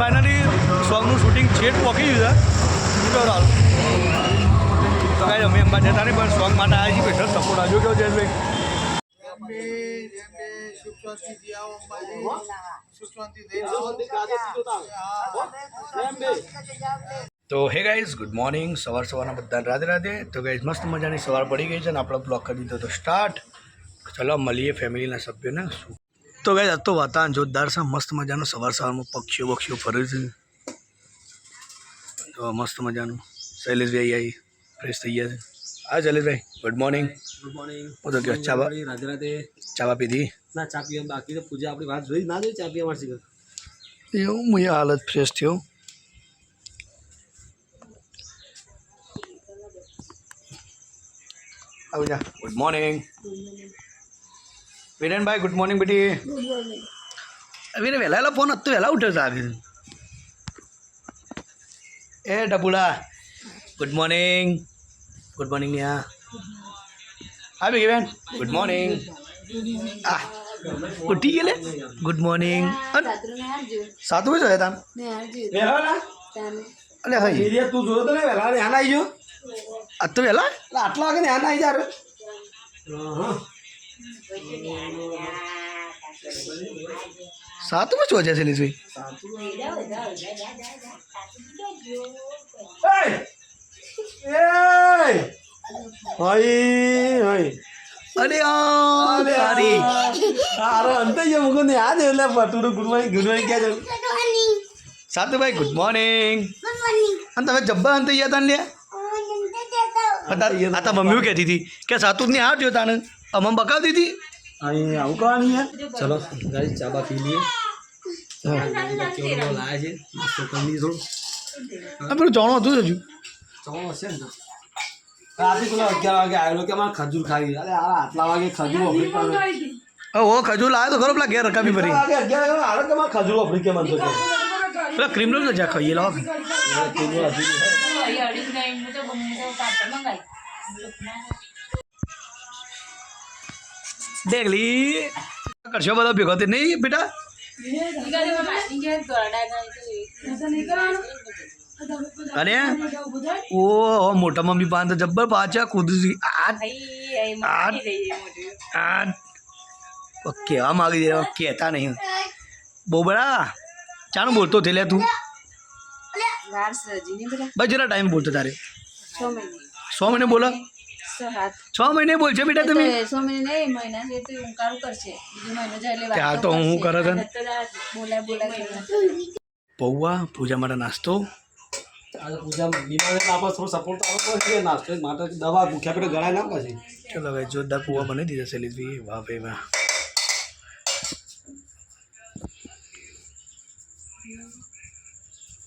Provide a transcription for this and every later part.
finally સોંગનું shooting છેટ પહોંચી ગયું છે હાલ તો કાંઈ અમે અંબા જતા નહીં પણ સોંગ માટે આવી છીએ બેઠા સપોર્ટ આવજો કેવો જયેશભાઈ તો હે ગાઈઝ ગુડ મોર્નિંગ સવારના બધા રાધે રાધે તો ગાઈઝ મસ્ત મજાની સવાર પડી ગઈ છે અને આપણો બ્લોગ કરી દીધો તો સ્ટાર્ટ ચલો મળીએ ફેમિલીના સભ્યોને તો ગાઈઝ આજ તો વાતાવરણ જોરદાર છે મસ્ત મજાનું સવારમાં પક્ષીઓ ફરે છે તો મસ્ત મજાનું શૈલેષભાઈ આવી ફ્રેશ થઈ ગયા છે હા શૈલેષભાઈ ગુડ મોર્નિંગ હું તો કહ્યું ચા રાધે રાધે ચા પીધી ના ચા પીવા બાકી તો પૂજા આપણી વાત જોઈ ના જોઈ ચા પીવા મળશે એવું હું હાલત ફ્રેશ થયો આવજા ગુડ મોર્નિંગ વિરેનભાઈ ગુડ મોર્નિંગ બેટી વિરે વહેલા ફોન હતો વહેલા ઉઠ્યો છે આગળ એ ડબુડા ગુડ મોર્નિંગ ન્યા હા બેગી બેન ગુડ મોર્નિંગ આ ઉઠી ગયેલે ગુડ મોર્નિંગ 7 વાગે જોયા અલે હા તું જોયો તો ને વહેલા ધ્યાન આવી ગયો આજ તો વહેલા આટલા વાગે ધ્યાન આવી જાય 7 વાગે જોયા છે લીધી અરે સારી અંત મુકુંદ યાદ એટલે પટુડું ગુડ મોર્નિંગ ક્યાં જવું સાતુભાઈ ગુડ મોર્નિંગ અને તમે જબ્બા અંત ગયા તા લે આ તો મમ્મી કહેતી હતી કે સાતુની હાથ જોતા ને અમને બકાવતી હતી અહીં આવું કરવાની યાર ચલો ગાડી ચાબા પી લઈએ લાયા છે થોડું પેલું ચોણું હતું હજુ ચોણું હશે ને રાતે પેલો 11 વાગે આવેલો કે અમારે ખજૂર ખાવી અરે આટલા વાગે ખજૂર ઓફરી ઓ ખજૂર લાવ્યો તો ખરો પેલા ઘેર રકાબી ભરી 11 વાગે આવે કે અમારે ખજૂર ઓફરી કે મને તો પેલા ક્રીમ રોલ જા ખાઈએ લાવો દેખલી કરશો બધો ભેગો તે નહીં બેટા અને ઓ મોટા મમ્મી પાંચ જબ્બર પાછા કૂદું કહેવા માગી દે કહેતા નહીં બહુ બડા ચાનું બોલતો થઈ લે તું બસ જરા ટાઈમ બોલતો તારે 6 મહિને બોલો 6 મહિને બોલશે બેટા તમે ત્યાં તો હું કરે છે પૌવા પૂજા માટે નાસ્તો પૂજા બીમાર આપણે થોડો સપોર્ટ તો આવતો છે નાસ્તો માટે દવા ભૂખ્યા પેટે ગળાય ના પછી ચલો ભાઈ જોરદાર પૌવા બની દીધા શૈલેષભાઈ વાહ ભાઈ વાહ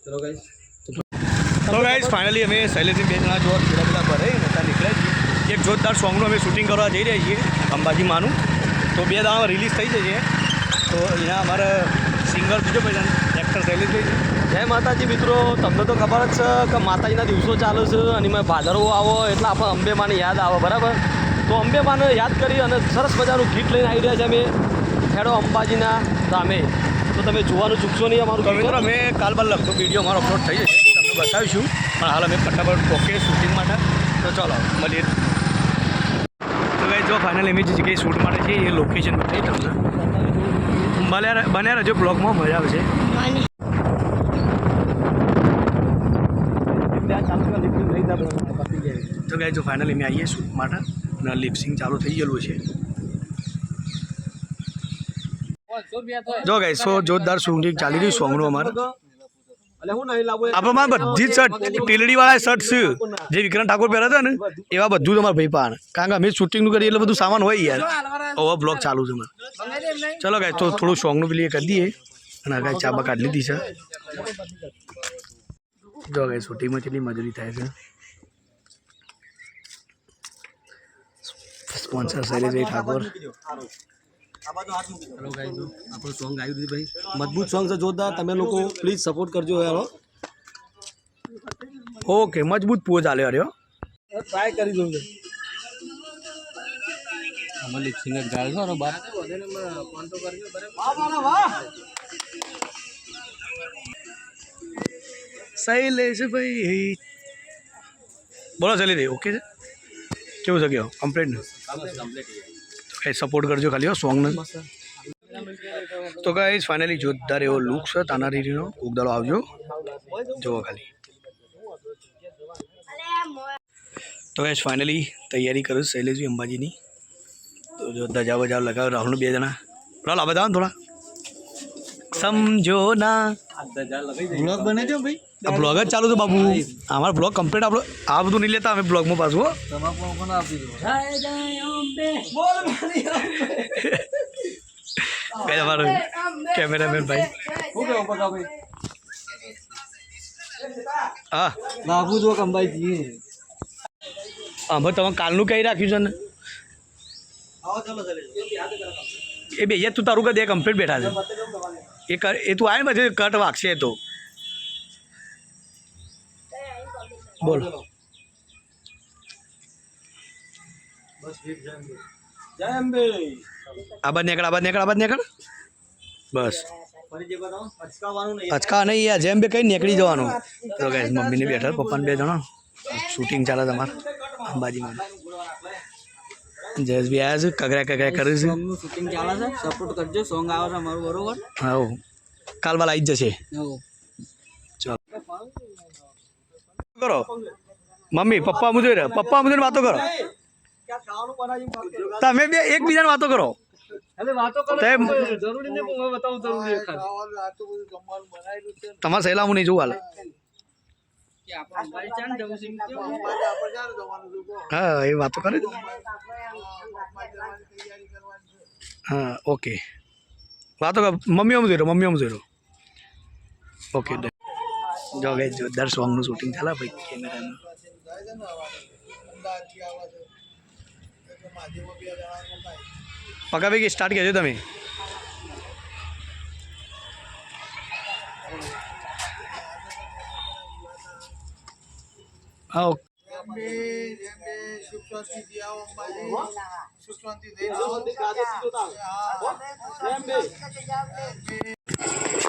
ચલો ગાઈસ તો ગાઈસ ફાઇનલી અમે શૈલેષભાઈ બે જણા જો બધા ભરે ને ત્યાં નીકળ્યા છીએ એક જોરદાર સોંગનું અમે શૂટિંગ કરવા જઈ રહ્યા છીએ અંબાજી માનું તો 2 દાડા રિલીઝ થઈ જશે તો અહીંયા અમારા સિંગર બીજો ભાઈ એક્ટર શૈલેષભાઈ જય માતાજી મિત્રો તમને તો ખબર જ છે કે માતાજીના દિવસો ચાલે છે અને એમાં ભાદરવો આવો એટલે આપણે અંબે માને યાદ આવે બરાબર તો અંબે માને યાદ કરી અને સરસ મજાનું ગીત લઈને આવી રહ્યા છે અમે ખેડો અંબાજીના ધામે તો તમે જોવાનું ચૂકશો નહીં અમારું મિત્રો અમે કાલ બાદ લગતો વિડીયો અમારો અપલોડ થઈ જશે તમને બતાવીશું પણ હાલ અમે ફટાફટ પહોંચીએ શૂટિંગ માટે તો ચાલો મળીએ તો ભાઈ જો ફાઇનલ અમે જે જગ્યાએ શૂટ માટે છે એ લોકેશન બતાવી તમને બન્યા રહેજો બ્લોગમાં મજા આવશે તો ગાય જો ફાઇનલી અમે આવીએ શૂટ માટે અને લિપસિંગ ચાલુ થઈ ગયેલું છે જો ગાય સો જોરદાર શૂટિંગ ચાલી રહ્યું સોંગનું અમારે આપણે બધી જ શર્ટ ટીલડીવાળા શર્ટ છે જે વિક્રમ ઠાકોર પહેર્યા હતા ને એવા બધું તમારા ભાઈ પાણ કારણ કે અમે શૂટિંગનું કરીએ એટલે બધું સામાન હોય યાર ઓવર બ્લોગ ચાલુ છે અમારે ચલો ગાય તો થોડું સોંગનું પેલી કરી દઈએ અને ગાય ચાબા કાઢી લીધી છે જો ગાય શૂટિંગમાં કેટલી મજૂરી થાય છે સ્પોન્સર શૈલેષભાઈ ઠાકોર હેલો ગાઈસ આપણું સોંગ આવ્યું હતું ભાઈ મજબૂત સોંગ છે જોરદાર તમે લોકો પ્લીઝ સપોર્ટ કરજો યાર ઓકે મજબૂત પૂરો ચાલે અરે ટ્રાય કરી દઉં અમે લિપસિંગ જ ગાળ છો બાપ ફોન તો કરજો બરાબર વાહ શૈલેષભાઈ બોલો શૈલેષભાઈ ઓકે છે કેવું છે કહો કમ્પ્લીટ ને કંઈ સપોર્ટ કરજો ખાલી હો સોંગને તો ગાઈસ ફાઇનલી જોરદાર એવો લુક છે તાનારીનો ઉગદાડો આવજો જુઓ ખાલી તો ગાઈસ ફાઇનલી તૈયારી કરું શૈલેષભાઈ અંબાજીની તો જો ધજા બજા લગાવ રાહુલ બે જણા રાહુલ આ બધા થોડા સમજો ના બ્લોગ બનાવજો ભાઈ આ બ્લોગ જ ચાલુ છે બાબુ અમારો બ્લોગ કમ્પ્લીટ આપણો આ બધું નહીં લેતા અમે બ્લોગમાં પાછું કઈ તમારો કેમેરામેન ભાઈ હા બાબુ જો કંબાઈ હા ભાઈ તમે કાલનું કઈ રાખ્યું છે ને એ બે તું તારું કદ એ કમ્પ્લીટ બેઠા છે એ તું આવે ને પછી કટ વાગશે તો બોલ આબાદ નીકળ બસ અચકા નહીં યાર જેમ બે કઈ નીકળી જવાનું તો ગાઈસ મમ્મીને બેઠા પપ્પાને બે જણા શૂટિંગ ચાલે તમારે અંબાજીમાં જયેશભાઈ આવ્યા છે કગરા કરે છે શૂટિંગ ચાલે છે સપોર્ટ કરજો સોંગ આવે છે અમારું બરોબર હા કાલ વાલા આવી જ જશે ચાલો કરો મમ્મી પપ્પા મુજે વાતો કરો તમે બે એકબીજાને વાતો કરો તમારે સહેલા હું નહીં જોવું હાલે હા એ વાતો કરે હા ઓકે વાતો કર મમ્મી જોઈ રહ્યો ઓકે જો ગઈ જોરદાર સોંગનું શૂટિંગ ચાલે ભાઈ કેમેરાનું પકા ભાઈ સ્ટાર્ટ કરજો તમે હા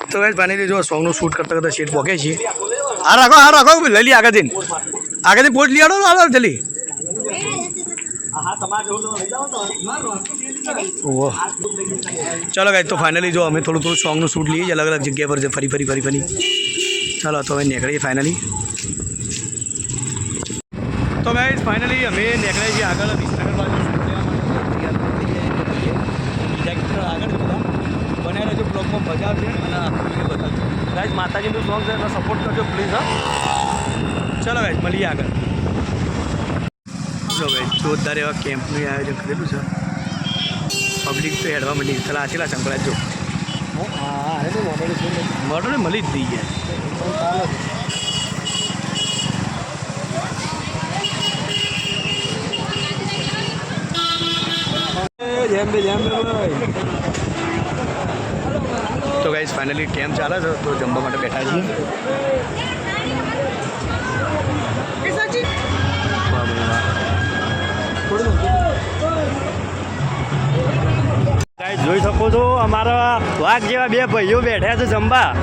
તો ગાઈસ પાણી જો સોંગનું શૂટ કરતા શેટ પહોંચે છીએ હા રાખો લઈ લઈએ આગળથી પોટ લઈ આવો જલ્દી ઓહો ચાલો ગાઈસ તો ફાઇનલી જો અમે થોડું સોંગનું શૂટ લઈએ અલગ અલગ જગ્યા પર છે ફરી ચાલો તો હવે નીકળીએ ફાઇનલી તો ગાઈસ ફાઇનલી અમે નીકળીએ છીએ આગળ વિસ્તાર બાજુ બીજા આગળ બને રહેજો બ્લોગમાં મજા આવશે અને આપણને બતાવજો ગાઈસ માતાજીનું સોંગ છે એટલે સપોર્ટ કરજો પ્લીઝ હા ચાલો ગાઈસ મળીએ આગળ જો ગાઈસ જોરદાર એવા કેમ્પનું આયોજન કરેલું છે પબ્લિક તો હેડવા મળી ચાલ આચેલા સંકળાય જો મોડલ મળી જ દઈ ગયા તો ગાઈસ ફાઇનલી કેમ્પ ચાલે છે તો જમવા માટે બેઠા છીએ જોઈ શકો છો અમારા વાઘ જેવા બે ભાઈઓ બેઠા છે જમવા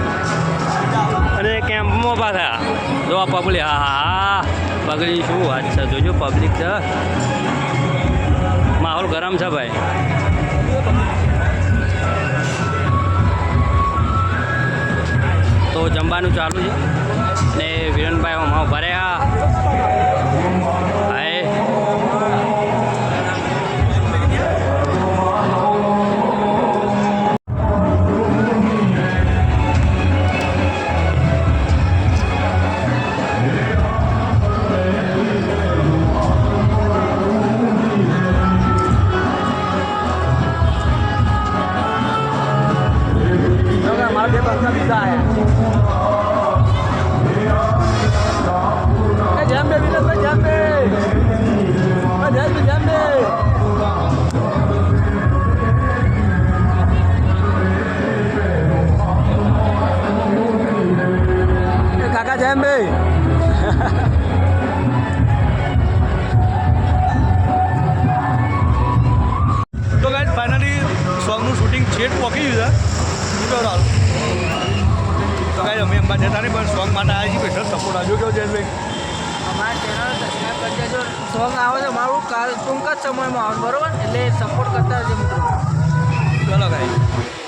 અને કેમ્પમાં પાછા જો પબ્લિક હા પગડી શું વાત છે જોજો પબ્લિક છે માહોલ ગરમ છે ભાઈ તો જમવાનું ચાલુ છે ને વિરનભાઈ અમારા ભર્યા હાય કાકા જેમ બે તો ગાઈસ ફાઇનલી સોંગનું શૂટિંગ છેટ પહોંચી ગયું છે જમવા જતા નહીં પણ સોંગ માટે આવી છે બેઠો સપોર્ટ આવજો કેવો જયેશભાઈ અમારા ચેનલ સબસ્ક્રાઈબ કરી દેજો સોંગ આવે છે મારું ટૂંક જ સમયમાં આવે બરોબર એટલે સપોર્ટ કરતા રહેજો મિત્રો ચલો ભાઈ